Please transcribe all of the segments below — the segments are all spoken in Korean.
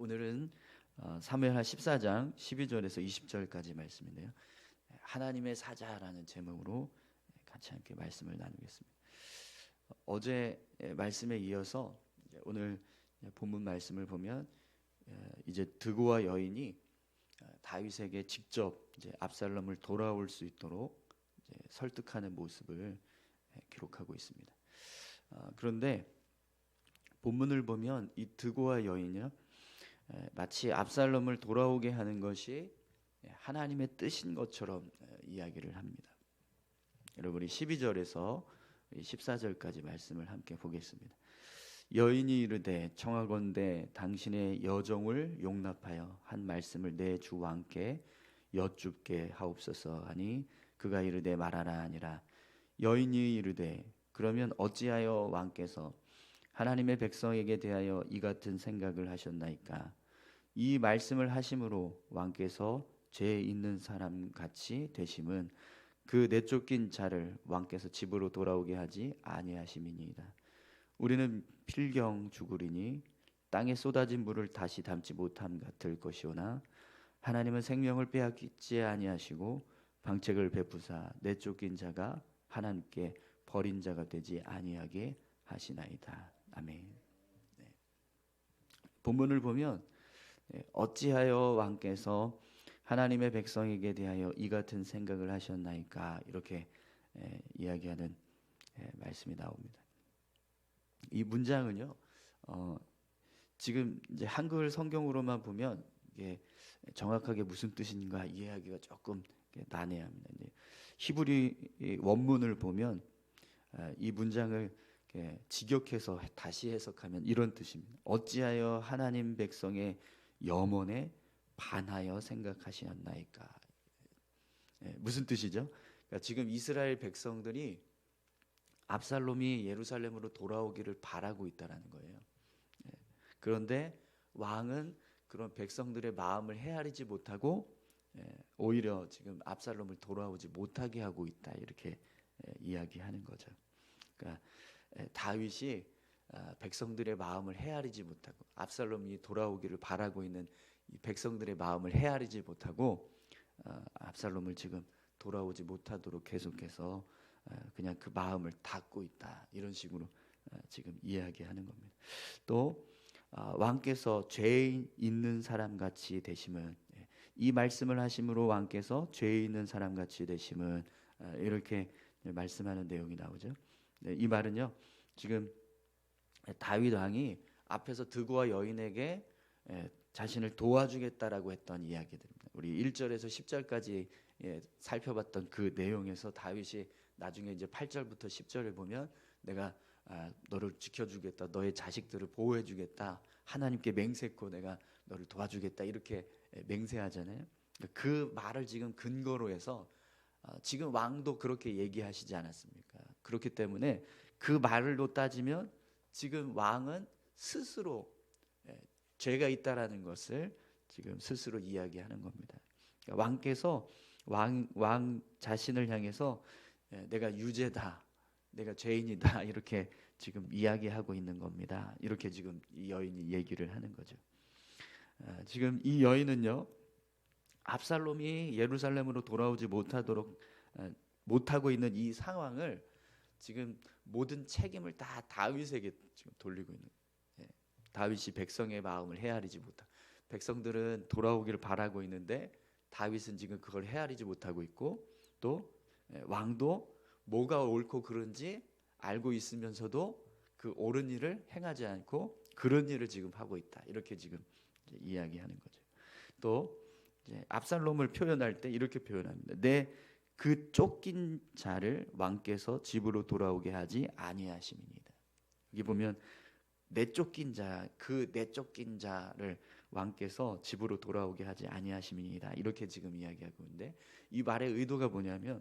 오늘은 사무엘하 14장 12절에서 20절까지 말씀인데요. 하나님의 사자라는 제목으로 같이 함께 말씀을 나누겠습니다. 어제 말씀에 이어서 오늘 본문 말씀을 보면 이제 드고와 여인이 다윗에게 직접 이제 압살롬을 돌아올 수 있도록 이제 설득하는 모습을 기록하고 있습니다. 그런데 본문을 보면 이 드고와 여인이요, 마치 압살롬을 돌아오게 하는 것이 하나님의 뜻인 것처럼 이야기를 합니다. 여러분이 12절에서 14절까지 말씀을 함께 보겠습니다. 여인이 이르되 청하건대 당신의 여종을 용납하여 한 말씀을 내 주 왕께 여쭙게 하옵소서 하니 그가 이르되 말하라 하니라. 여인이 이르되 그러면 어찌하여 왕께서 하나님의 백성에게 대하여 이 같은 생각을 하셨나이까? 이 말씀을 하심으로 왕께서 죄 있는 사람 같이 되심은 그 내쫓긴 자를 왕께서 집으로 돌아오게 하지 아니하심이니이다. 우리는 필경 죽으리니 땅에 쏟아진 물을 다시 담지 못함 같을 것이오나 하나님은 생명을 빼앗기지 아니하시고 방책을 베푸사 내쫓긴 자가 하나님께 버린 자가 되지 아니하게 하시나이다. 아멘. 네. 본문을 보면 어찌하여 왕께서 하나님의 백성에게 대하여 이 같은 생각을 하셨나이까 이렇게 이야기하는 말씀이 나옵니다. 이 문장은요, 지금 이제 한글 성경으로만 보면 이게 정확하게 무슨 뜻인가 이해하기가 조금 난해합니다. 히브리 원문을 보면 이 문장을 직역해서 다시 해석하면 이런 뜻입니다. 어찌하여 하나님 백성의 염원에 반하여 생각하시었나이까? 무슨 뜻이죠? 그러니까 지금 이스라엘 백성들이 압살롬이 예루살렘으로 돌아오기를 바라고 있다라는 거예요. 그런데 왕은 그런 백성들의 마음을 헤아리지 못하고 오히려 지금 압살롬을 돌아오지 못하게 하고 있다 이렇게 이야기하는 거죠. 그러니까 다윗이 백성들의 마음을 헤아리지 못하고 압살롬이 돌아오기를 바라고 있는 이 백성들의 마음을 헤아리지 못하고 압살롬을 지금 돌아오지 못하도록 계속해서 그냥 그 마음을 닫고 있다 이런 식으로 지금 이야기하는 겁니다. 또 왕께서 죄 있는 사람 같이 되심은 이 말씀을 하심으로 왕께서 죄 있는 사람 같이 되심은 이렇게 말씀하는 내용이 나오죠. 이 말은요, 지금 다윗 왕이 앞에서 드고와 여인에게 자신을 도와주겠다라고 했던 이야기들입니다. 우리 1절에서 10절까지 살펴봤던 그 내용에서 다윗이 나중에 이제 8절부터 10절을 보면 내가 너를 지켜주겠다, 너의 자식들을 보호해주겠다, 하나님께 맹세코 내가 너를 도와주겠다 이렇게 맹세하잖아요. 그 말을 지금 근거로 해서 지금 왕도 그렇게 얘기하시지 않았습니까? 그렇기 때문에 그 말로 따지면 지금 왕은 스스로 죄가 있다라는 것을 지금 스스로 이야기하는 겁니다. 그러니까 왕께서 왕 자신을 향해서 내가 유죄다, 내가 죄인이다 이렇게 지금 이야기하고 있는 겁니다. 이렇게 지금 이 여인이 얘기를 하는 거죠. 지금 이 여인은요, 압살롬이 예루살렘으로 돌아오지 못하고 있는 이 상황을 지금 모든 책임을 다 다윗에게 지금 돌리고 있는 거예요. 다윗이 백성의 마음을 헤아리지 못하고, 백성들은 돌아오기를 바라고 있는데 다윗은 지금 그걸 헤아리지 못하고 있고, 또 왕도 뭐가 옳고 그른지 알고 있으면서도 그 옳은 일을 행하지 않고 그런 일을 지금 하고 있다 이렇게 지금 이야기하는 거죠. 또 이제 압살롬을 표현할 때 이렇게 표현합니다. 내 그 쫓긴 자를 왕께서 집으로 돌아오게 하지 아니하심이니이다. 여기 보면 내쫓긴 자, 그 내쫓긴 자를 왕께서 집으로 돌아오게 하지 아니하심이니이다 이렇게 지금 이야기하고 있는데, 이 말의 의도가 뭐냐면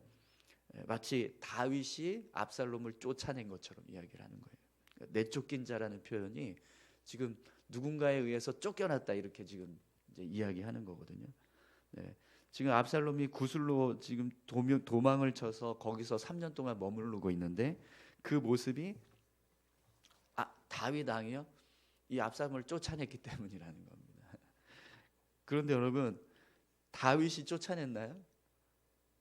마치 다윗이 압살롬을 쫓아낸 것처럼 이야기를 하는 거예요. 내쫓긴 자라는 표현이 지금 누군가에 의해서 쫓겨났다 이렇게 지금 이제 이야기하는 거거든요. 지금 압살롬이 구슬로 지금 도망을 쳐서 거기서 3년 동안 머무르고 있는데 그 모습이 다윗 왕이요, 이 압살롬을 쫓아냈기 때문이라는 겁니다. 그런데 여러분, 다윗이 쫓아냈나요?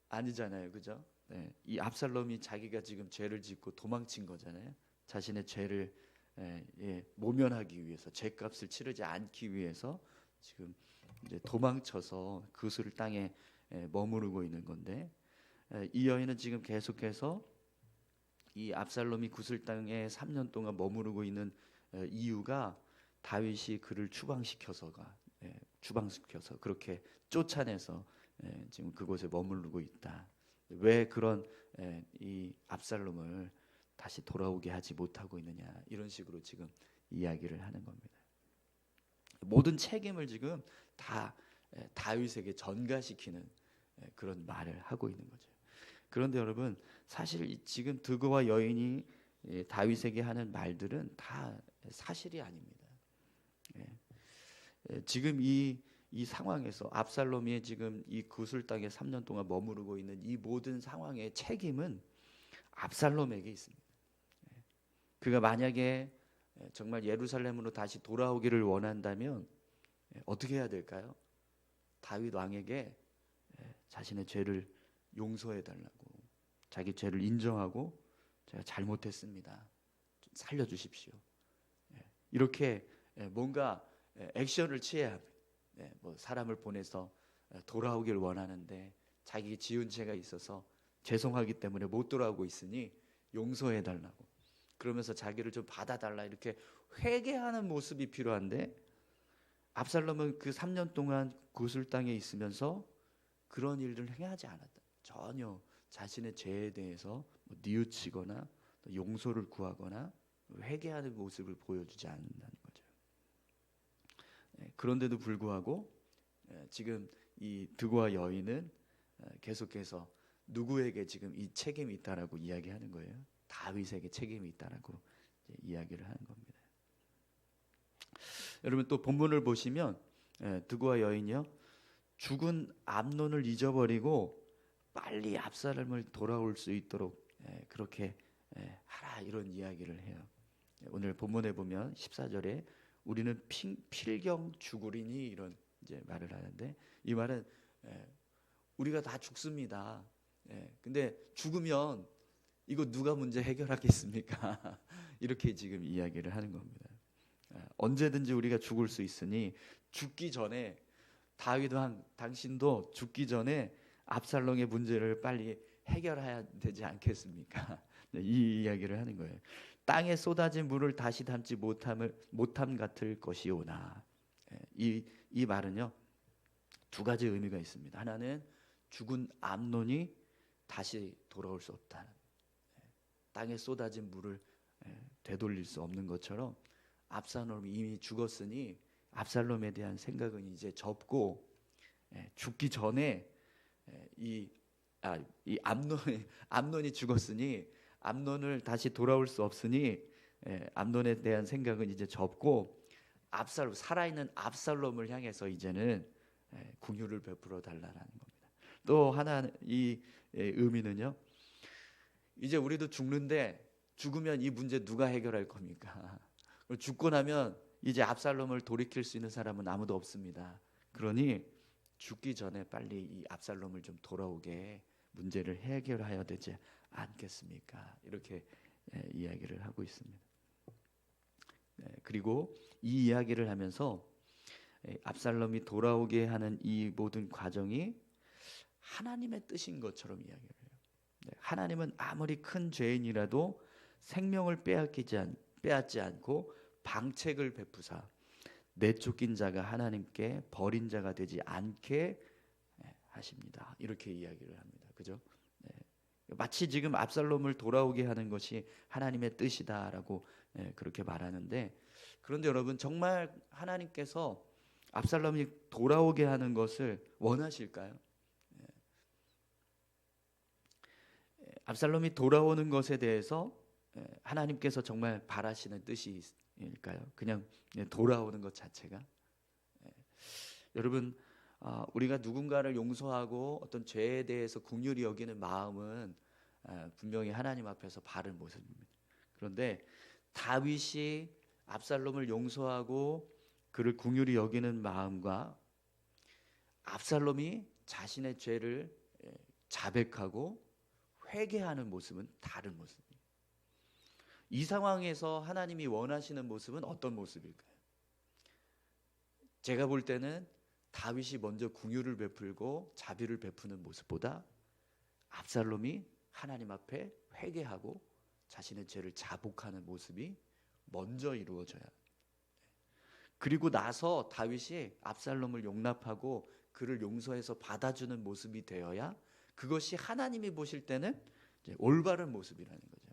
아니잖아요, 그죠? 네, 이 압살롬이 자기가 지금 죄를 짓고 도망친 거잖아요. 자신의 죄를 모면하기 위해서, 죄값을 치르지 않기 위해서 지금 이제 도망쳐서 그술 땅에 머무르고 있는 건데, 이 여인은 지금 계속해서 이 압살롬이 구슬 땅에 3년 동안 머무르고 있는 이유가 다윗이 그를 추방시켜서 그렇게 쫓아내서 지금 그곳에 머무르고 있다. 왜 그런 이 압살롬을 다시 돌아오게 하지 못하고 있느냐, 이런 식으로 지금 이야기를 하는 겁니다. 모든 책임을 지금 다 다윗에게 전가시키는 그런 말을 하고 있는 거죠. 그런데 여러분, 사실 지금 드고와 여인이 다윗에게 하는 말들은 다 사실이 아닙니다. 지금 이 상황에서 압살롬이 지금 이 구슬 땅에 3년 동안 머무르고 있는 이 모든 상황의 책임은 압살롬에게 있습니다. 그가 만약에 정말 예루살렘으로 다시 돌아오기를 원한다면 어떻게 해야 될까요? 다윗 왕에게 자신의 죄를 용서해 달라고, 자기 죄를 인정하고 제가 잘못했습니다, 좀 살려주십시오, 이렇게 뭔가 액션을 취해야 합니다. 뭐 사람을 보내서 돌아오길 원하는데 자기 지은 죄가 있어서 죄송하기 때문에 못 돌아오고 있으니 용서해 달라고, 그러면서 자기를 좀 받아달라, 이렇게 회개하는 모습이 필요한데, 압살롬은 그 3년 동안 구슬 땅에 있으면서 그런 일을 행하지 않았다. 전혀 자신의 죄에 대해서 뉘우치거나 용서를 구하거나 회개하는 모습을 보여주지 않는다는 거죠. 그런데도 불구하고 지금 이 드고와 여인은 계속해서 누구에게 지금 이 책임이 있다라고 이야기하는 거예요. 다윗에게 책임이 있다라고 이야기를 하는 겁니다. 여러분, 또 본문을 보시면 드고와 여인이요, 죽은 암논을 잊어버리고 빨리 압살롬을 돌아올 수 있도록 그렇게 하라, 이런 이야기를 해요. 오늘 본문에 보면 14절에 우리는 필경 죽으리니, 이런 이제 말을 하는데, 이 말은 우리가 다 죽습니다. 근데 죽으면 이거 누가 문제 해결하겠습니까? 이렇게 지금 이야기를 하는 겁니다. 언제든지 우리가 죽을 수 있으니 죽기 전에, 다윗 왕 당신도 죽기 전에 압살롬의 문제를 빨리 해결해야 되지 않겠습니까? 이 이야기를 하는 거예요. 땅에 쏟아진 물을 다시 담지 못함 같을 것이오나, 이 말은요, 두 가지 의미가 있습니다. 하나는 죽은 암논이 다시 돌아올 수 없다는, 땅에 쏟아진 물을 되돌릴 수 없는 것처럼 압살롬이 이미 죽었으니 압살롬에 대한 생각은 이제 접고, 죽기 전에 이 암논이 죽었으니 암논을 다시 돌아올 수 없으니 암논에 대한 생각은 이제 접고, 살아있는 압살롬을 향해서 이제는 긍휼을 베풀어 달라는 겁니다. 또 하나 이 의미는요, 이제 우리도 죽는데 죽으면 이 문제 누가 해결할 겁니까? 죽고 나면 이제 압살롬을 돌이킬 수 있는 사람은 아무도 없습니다. 그러니 죽기 전에 빨리 이 압살롬을 좀 돌아오게 문제를 해결해야 되지 않겠습니까? 이렇게 이야기를 하고 있습니다. 그리고 이 이야기를 하면서 압살롬이 돌아오게 하는 이 모든 과정이 하나님의 뜻인 것처럼 이야기를 해요. 하나님은 아무리 큰 죄인이라도 생명을 빼앗지 않고 방책을 베푸사 내쫓긴 자가 하나님께 버린 자가 되지 않게 하십니다. 이렇게 이야기를 합니다. 그죠? 마치 지금 압살롬을 돌아오게 하는 것이 하나님의 뜻이다라고 그렇게 말하는데, 그런데 여러분, 정말 하나님께서 압살롬이 돌아오게 하는 것을 원하실까요? 압살롬이 돌아오는 것에 대해서 하나님께서 정말 바라시는 뜻일까요? 그냥 돌아오는 것 자체가? 여러분, 우리가 누군가를 용서하고 어떤 죄에 대해서 긍휼히 여기는 마음은 분명히 하나님 앞에서 바른 모습입니다. 그런데 다윗이 압살롬을 용서하고 그를 긍휼히 여기는 마음과 압살롬이 자신의 죄를 자백하고 회개하는 모습은 다른 모습이에요. 이 상황에서 하나님이 원하시는 모습은 어떤 모습일까요? 제가 볼 때는 다윗이 먼저 긍휼을 베풀고 자비를 베푸는 모습보다 압살롬이 하나님 앞에 회개하고 자신의 죄를 자복하는 모습이 먼저 이루어져야 합니다. 그리고 나서 다윗이 압살롬을 용납하고 그를 용서해서 받아주는 모습이 되어야 그것이 하나님이 보실 때는 이제 올바른 모습이라는 거죠.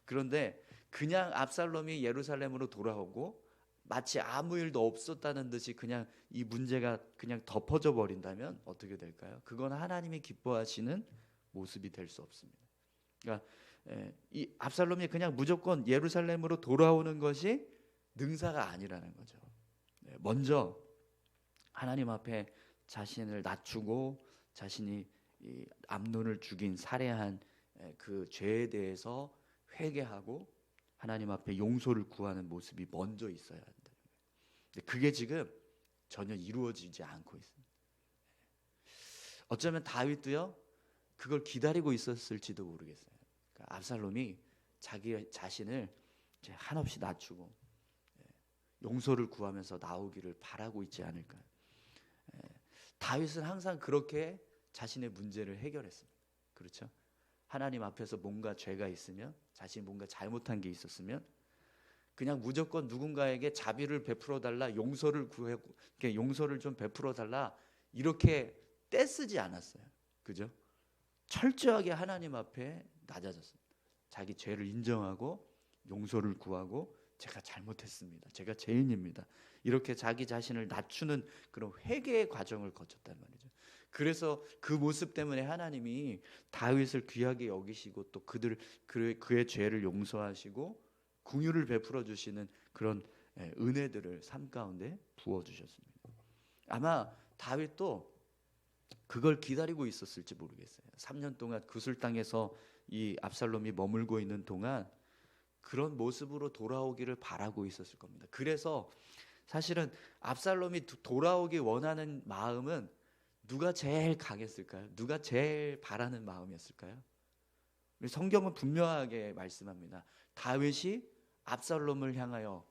그런데 그냥 압살롬이 예루살렘으로 돌아오고 마치 아무 일도 없었다는 듯이 그냥 이 문제가 그냥 덮어져 버린다면 어떻게 될까요? 그건 하나님이 기뻐하시는 모습이 될 수 없습니다. 그러니까 이 압살롬이 그냥 무조건 예루살렘으로 돌아오는 것이 능사가 아니라는 거죠. 먼저 하나님 앞에 자신을 낮추고 자신이 이 암논을 죽인 살해한 그 죄에 대해서 회개하고 하나님 앞에 용서를 구하는 모습이 먼저 있어야 한다는 거예요. 근데 그게 지금 전혀 이루어지지 않고 있습니다. 어쩌면 다윗도요 그걸 기다리고 있었을지도 모르겠어요. 그러니까 압살롬이 자기 자신을 이제 한없이 낮추고 용서를 구하면서 나오기를 바라고 있지 않을까요? 다윗은 항상 그렇게 자신의 문제를 해결했습니다. 그렇죠? 하나님 앞에서 뭔가 죄가 있으면 자신이 뭔가 잘못한 게 있었으면 그냥 무조건 누군가에게 자비를 베풀어 달라, 용서를 구하고 용서를 좀 베풀어 달라 이렇게 떼쓰지 않았어요. 그죠? 철저하게 하나님 앞에 낮아졌습니다. 자기 죄를 인정하고 용서를 구하고 제가 잘못했습니다. 제가 죄인입니다. 이렇게 자기 자신을 낮추는 그런 회개의 과정을 거쳤단 말이죠. 그래서 그 모습 때문에 하나님이 다윗을 귀하게 여기시고 또 그의 죄를 용서하시고 긍휼을 베풀어 주시는 그런 은혜들을 삶 가운데 부어 주셨습니다. 아마 다윗도 그걸 기다리고 있었을지 모르겠어요. 3년 동안 구슬 땅에서 이 압살롬이 머물고 있는 동안 그런 모습으로 돌아오기를 바라고 있었을 겁니다. 그래서 사실은 압살롬이 돌아오기 원하는 마음은 누가 제일 강했을까요? 누가 제일 바라는 마음이었을까요? 성경은 분명하게 말씀합니다. 다윗이 압살롬을 향하여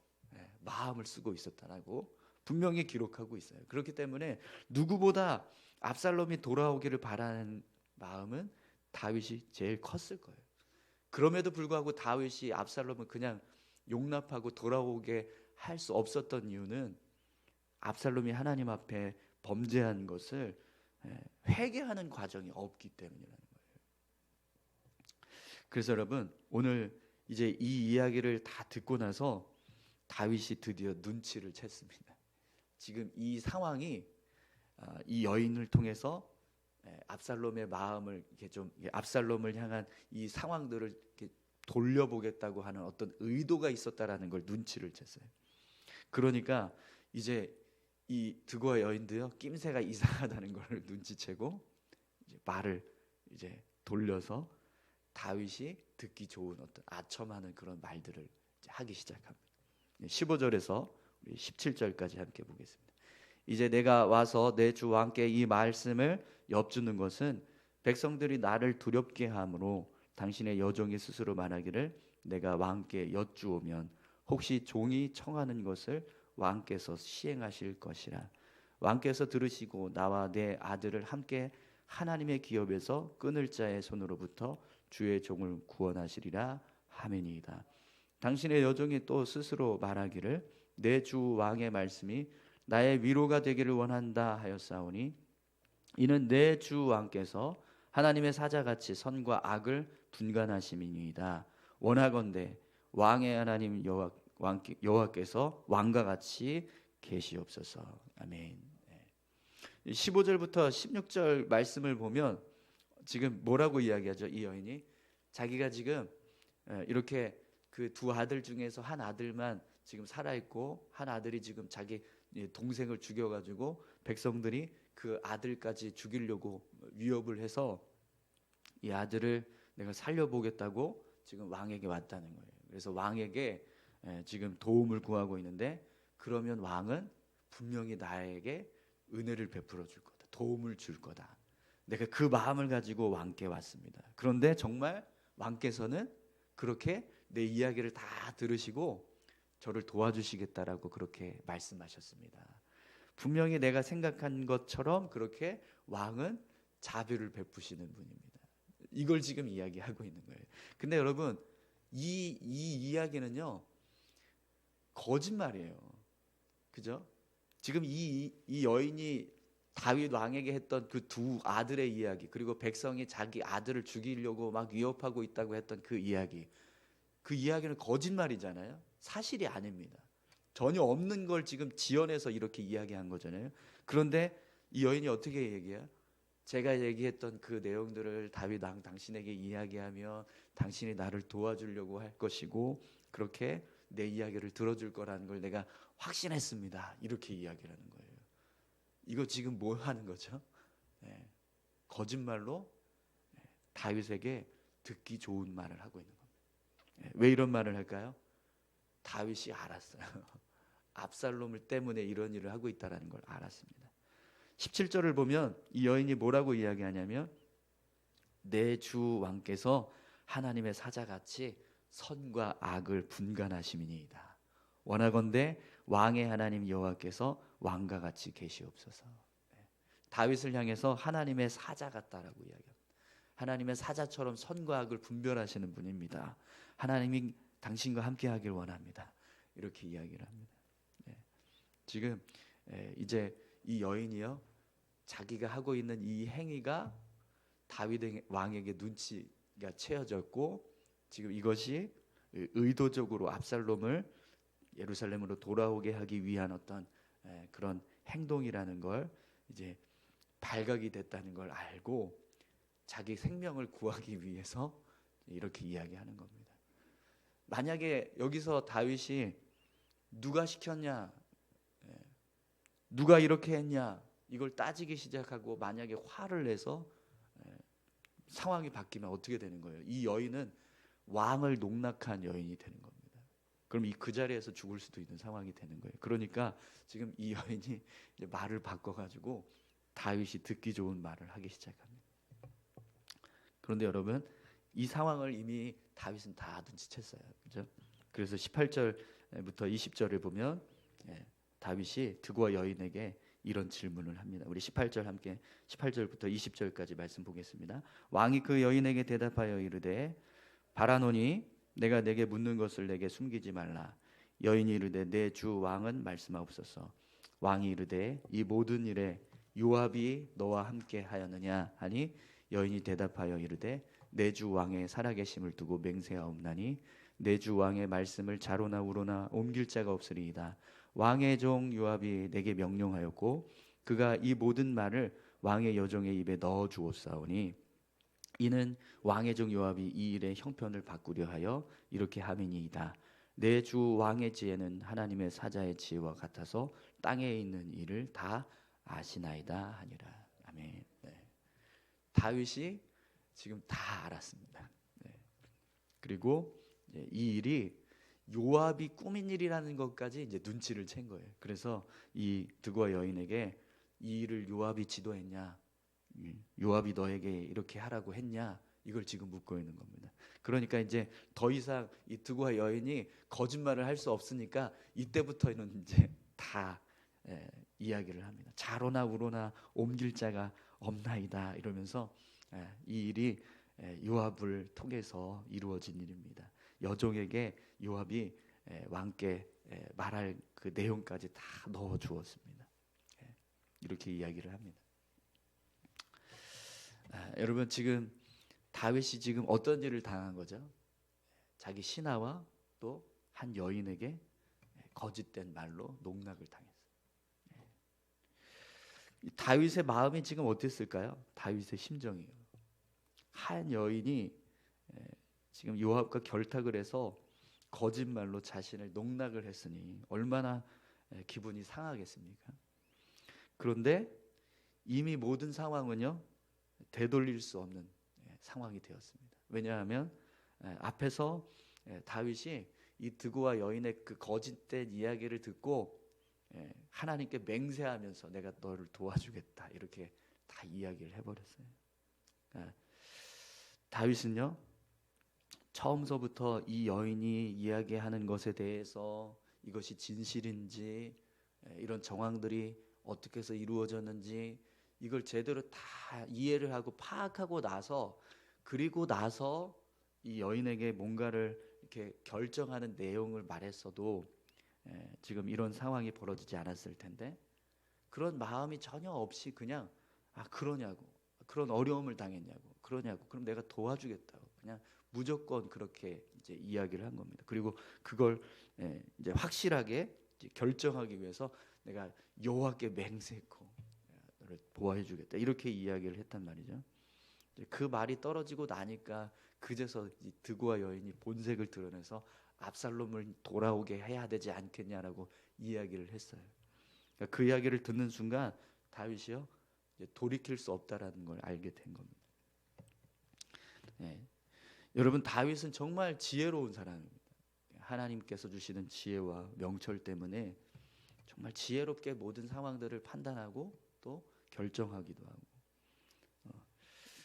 마음을 쓰고 있었다라고 분명히 기록하고 있어요. 그렇기 때문에 누구보다 압살롬이 돌아오기를 바라는 마음은 다윗이 제일 컸을 거예요. 그럼에도 불구하고 다윗이 압살롬을 그냥 용납하고 돌아오게 할 수 없었던 이유는 압살롬이 하나님 앞에 범죄한 것을 회개하는 과정이 없기 때문이라는 거예요. 그래서 여러분 오늘 이제 이 이야기를 다 듣고 나서 다윗이 드디어 눈치를 챘습니다. 지금 이 상황이 이 여인을 통해서 압살롬의 마음을 이렇게 좀 압살롬을 향한 이 상황들을 이렇게 돌려보겠다고 하는 어떤 의도가 있었다라는 걸 눈치를 챘어요. 그러니까 이제 이 드고아 여인도요 낌새가 이상하다는 걸 눈치채고 이제 말을 이제 돌려서 다윗이 듣기 좋은 어떤 아첨하는 그런 말들을 이제 하기 시작합니다. 15절에서 우리 17절까지 함께 보겠습니다. 이제 내가 와서 내 주 왕께 이 말씀을 엽주는 것은 백성들이 나를 두렵게 하므로 당신의 여종이 스스로 말하기를 내가 왕께 여쭈오면 혹시 종이 청하는 것을 왕께서 시행하실 것이라. 왕께서 들으시고 나와 내 아들을 함께 하나님의 기업에서 끊을 자의 손으로부터 주의 종을 구원하시리라 하매니이다. 당신의 여종이 또 스스로 말하기를 내 주 왕의 말씀이 나의 위로가 되기를 원한다 하였사오니 이는 내 주 왕께서 하나님의 사자같이 선과 악을 분간하심이니이다. 원하건대 왕의 하나님 여호와께서 왕과 같이 계시옵소서. 아멘. 15절부터 16절 말씀을 보면 지금 뭐라고 이야기하죠? 이 여인이 자기가 지금 이렇게 그 두 아들 중에서 한 아들만 지금 살아있고 한 아들이 지금 자기 동생을 죽여가지고 백성들이 그 아들까지 죽이려고 위협을 해서 이 아들을 내가 살려보겠다고 지금 왕에게 왔다는 거예요. 그래서 왕에게 지금 도움을 구하고 있는데 그러면 왕은 분명히 나에게 은혜를 베풀어 줄 거다. 도움을 줄 거다. 내가 그 마음을 가지고 왕께 왔습니다. 그런데 정말 왕께서는 그렇게 내 이야기를 다 들으시고 저를 도와주시겠다라고 그렇게 말씀하셨습니다. 분명히 내가 생각한 것처럼 그렇게 왕은 자비를 베푸시는 분입니다. 이걸 지금 이야기하고 있는 거예요. 근데 여러분 이 이야기는요 거짓말이에요. 그죠? 지금 이 여인이 다윗 왕에게 했던 그 두 아들의 이야기, 그리고 백성이 자기 아들을 죽이려고 막 위협하고 있다고 했던 그 이야기는 거짓말이잖아요. 사실이 아닙니다. 전혀 없는 걸 지금 지어내서 이렇게 이야기한 거잖아요. 그런데 이 여인이 어떻게 얘기해요? 제가 얘기했던 그 내용들을 다윗 왕 당신에게 이야기하며 당신이 나를 도와주려고 할 것이고 그렇게 내 이야기를 들어줄 거라는 걸 내가 확신했습니다. 이렇게 이야기를 하는 거예요. 이거 지금 뭐 하는 거죠? 거짓말로 다윗에게 듣기 좋은 말을 하고 있는 겁니다. 왜 이런 말을 할까요? 다윗이 알았어요. 압살롬을 때문에 이런 일을 하고 있다는 걸 알았습니다. 17절을 보면 이 여인이 뭐라고 이야기하냐면 내 주 왕께서 하나님의 사자같이 선과 악을 분간하심이니이다. 원하건대 왕의 하나님 여호와께서 왕과 같이 계시옵소서. 다윗을 향해서 하나님의 사자 같다라고 이야기합니다. 하나님의 사자처럼 선과 악을 분별하시는 분입니다. 하나님이 당신과 함께하길 원합니다. 이렇게 이야기를 합니다. 지금 이제 이 여인이요 자기가 하고 있는 이 행위가 다윗 왕에게 눈치가 채워졌고 지금 이것이 의도적으로 압살롬을 예루살렘으로 돌아오게 하기 위한 어떤 그런 행동이라는 걸 이제 발각이 됐다는 걸 알고 자기 생명을 구하기 위해서 이렇게 이야기하는 겁니다. 만약에 여기서 다윗이 누가 시켰냐, 누가 이렇게 했냐 이걸 따지기 시작하고 만약에 화를 내서 상황이 바뀌면 어떻게 되는 거예요? 이 여인은 왕을 농락한 여인이 되는 겁니다. 그럼 그 자리에서 죽을 수도 있는 상황이 되는 거예요. 그러니까 지금 이 여인이 이제 말을 바꿔가지고 다윗이 듣기 좋은 말을 하기 시작합니다. 그런데 여러분 이 상황을 이미 다윗은 다 눈치챘어요. 그죠? 그래서 18절부터 20절을 보면 다윗이 드고와 여인에게 이런 질문을 합니다. 우리 18절 함께 18절부터 20절까지 말씀 보겠습니다. 왕이 그 여인에게 대답하여 이르되 바라노니 내가 내게 묻는 것을 내게 숨기지 말라. 여인이 이르되 내 주 왕은 말씀하옵소서. 왕이 이르되 이 모든 일에 요압이 너와 함께 하였느냐 하니 여인이 대답하여 이르되 내 주 왕의 살아계심을 두고 맹세하옵나니 내 주 왕의 말씀을 자로나 우로나 옮길 자가 없으리이다. 왕의 종 요압이 내게 명령하였고 그가 이 모든 말을 왕의 여종의 입에 넣어 주었사오니 이는 왕의 종 요압이 이 일의 형편을 바꾸려 하여 이렇게 함이니이다. 내 주 왕의 지혜는 하나님의 사자의 지혜와 같아서 땅에 있는 일을 다 아시나이다 하니라. 아멘. 다윗이 지금 다 알았습니다. 그리고 이 일이 요압이 꾸민 일이라는 것까지 이제 눈치를 챈 거예요. 그래서 이 드고와 여인에게 이 일을 요압이 지도했냐, 요압이 너에게 이렇게 하라고 했냐, 이걸 지금 묻고 있는 겁니다. 그러니까 이제 더 이상 이 드고와 여인이 거짓말을 할 수 없으니까 이때부터는 이제 다 이야기를 합니다. 자로나 우로나 옮길 자가 없나이다 이러면서 이 일이 요압을 통해서 이루어진 일입니다. 여종에게 요압이 왕께 말할 그 내용까지 다 넣어 주었습니다. 이렇게 이야기를 합니다. 여러분 지금 다윗이 지금 어떤 일을 당한 거죠? 자기 신하와 또 한 여인에게 거짓된 말로 농락을 당했어요. 다윗의 마음이 지금 어땠을까요? 다윗의 심정이요. 한 여인이 지금 요압과 결탁을 해서 거짓말로 자신을 농락을 했으니 얼마나 기분이 상하겠습니까? 그런데 이미 모든 상황은요 되돌릴 수 없는 상황이 되었습니다. 왜냐하면 앞에서 다윗이 이 드고와 여인의 그 거짓된 이야기를 듣고 하나님께 맹세하면서 내가 너를 도와주겠다 이렇게 다 이야기를 해버렸어요. 그러니까 다윗은요 처음서부터 이 여인이 이야기하는 것에 대해서 이것이 진실인지 이런 정황들이 어떻게 해서 이루어졌는지 이걸 제대로 다 이해를 하고 파악하고 나서 그리고 나서 이 여인에게 뭔가를 이렇게 결정하는 내용을 말했어도 지금 이런 상황이 벌어지지 않았을 텐데 그런 마음이 전혀 없이 그냥 그러냐고 그런 어려움을 당했냐고 그러냐고 그럼 내가 도와주겠다고 그냥 무조건 그렇게 이제 이야기를 한 겁니다. 그리고 그걸 이제 확실하게 이제 결정하기 위해서 내가 여호와께 맹세했고 너를 보호해주겠다 이렇게 이야기를 했단 말이죠. 그 말이 떨어지고 나니까 그제서 드고와 여인이 본색을 드러내서 압살롬을 돌아오게 해야 되지 않겠냐라고 이야기를 했어요. 그러니까 그 이야기를 듣는 순간 다윗이요 이제 돌이킬 수 없다라는 걸 알게 된 겁니다. 여러분 다윗은 정말 지혜로운 사람입니다. 하나님께서 주시는 지혜와 명철 때문에 정말 지혜롭게 모든 상황들을 판단하고 또 결정하기도 하고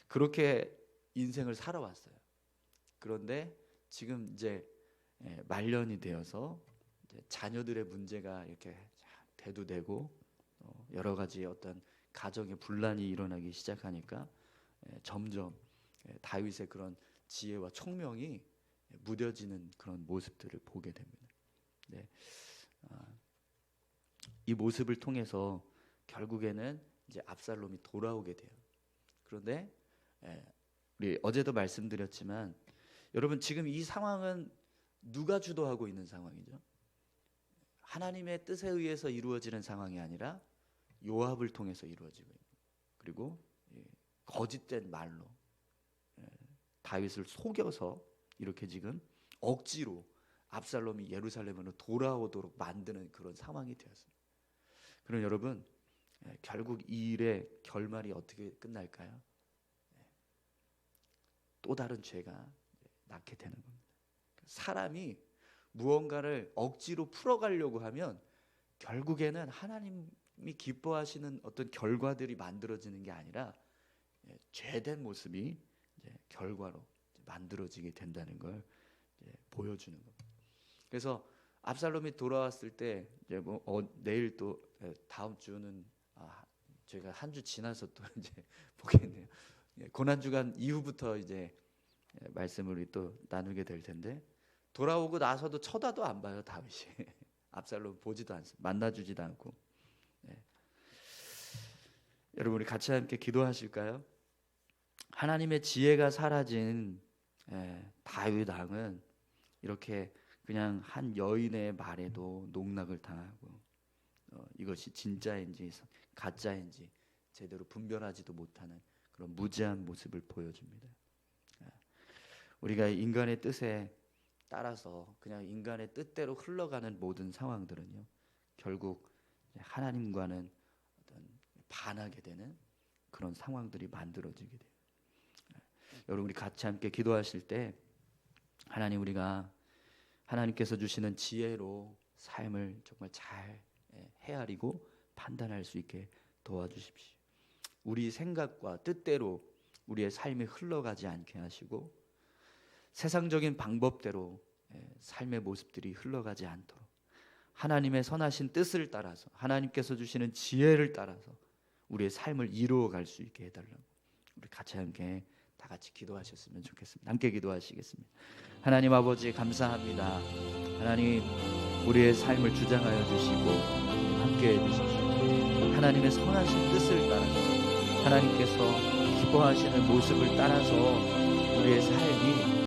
그렇게 인생을 살아왔어요. 그런데 지금 이제 말년이 되어서 이제 자녀들의 문제가 이렇게 대두되고 여러 가지 어떤 가정의 분란이 일어나기 시작하니까 점점 다윗의 그런 지혜와 총명이 무뎌지는 그런 모습들을 보게 됩니다. 이 모습을 통해서 결국에는 이제 압살롬이 돌아오게 돼요. 그런데 우리 어제도 말씀드렸지만 여러분 지금 이 상황은 누가 주도하고 있는 상황이죠? 하나님의 뜻에 의해서 이루어지는 상황이 아니라 요압을 통해서 이루어지고 있는 그리고 거짓된 말로 다윗을 속여서 이렇게 지금 억지로 압살롬이 예루살렘으로 돌아오도록 만드는 그런 상황이 되었습니다. 그럼 여러분 결국 이 일의 결말이 어떻게 끝날까요? 또 다른 죄가 낳게 되는 겁니다. 사람이 무언가를 억지로 풀어가려고 하면 결국에는 하나님이 기뻐하시는 어떤 결과들이 만들어지는 게 아니라 죄된 모습이 이제 결과로 만들어지게 된다는 걸 보여주는 겁니다. 그래서 압살롬이 돌아왔을 때 이제 내일 또 다음 주는 저희가 한 주 지나서 또 이제 보겠네요. 고난 주간 이후부터 이제 말씀을 우리 또 나누게 될 텐데 돌아오고 나서도 쳐다도 안 봐요 다윗이. 압살롬 보지도 않습니다. 만나주지도 않고. 여러분 우리 같이 함께 기도하실까요? 하나님의 지혜가 사라진 다윗 왕은 이렇게 그냥 한 여인의 말에도 농락을 당하고 이것이 진짜인지 가짜인지 제대로 분별하지도 못하는 그런 무지한 모습을 보여줍니다. 우리가 인간의 뜻에 따라서 그냥 인간의 뜻대로 흘러가는 모든 상황들은요 결국 하나님과는 어떤 반하게 되는 그런 상황들이 만들어지게 돼요. 여러분 우리 같이 함께 기도하실 때 하나님 우리가 하나님께서 주시는 지혜로 삶을 정말 잘 헤아리고 판단할 수 있게 도와주십시오. 우리 생각과 뜻대로 우리의 삶이 흘러가지 않게 하시고 세상적인 방법대로 삶의 모습들이 흘러가지 않도록 하나님의 선하신 뜻을 따라서 하나님께서 주시는 지혜를 따라서 우리의 삶을 이루어갈 수 있게 해달라고 우리 같이 함께 다 같이 기도하셨으면 좋겠습니다. 함께 기도하시겠습니다. 하나님 아버지 감사합니다. 하나님 우리의 삶을 주장하여 주시고 함께 해주십시오. 하나님의 선하신 뜻을 따라서 하나님께서 기뻐하시는 모습을 따라서 우리의 삶이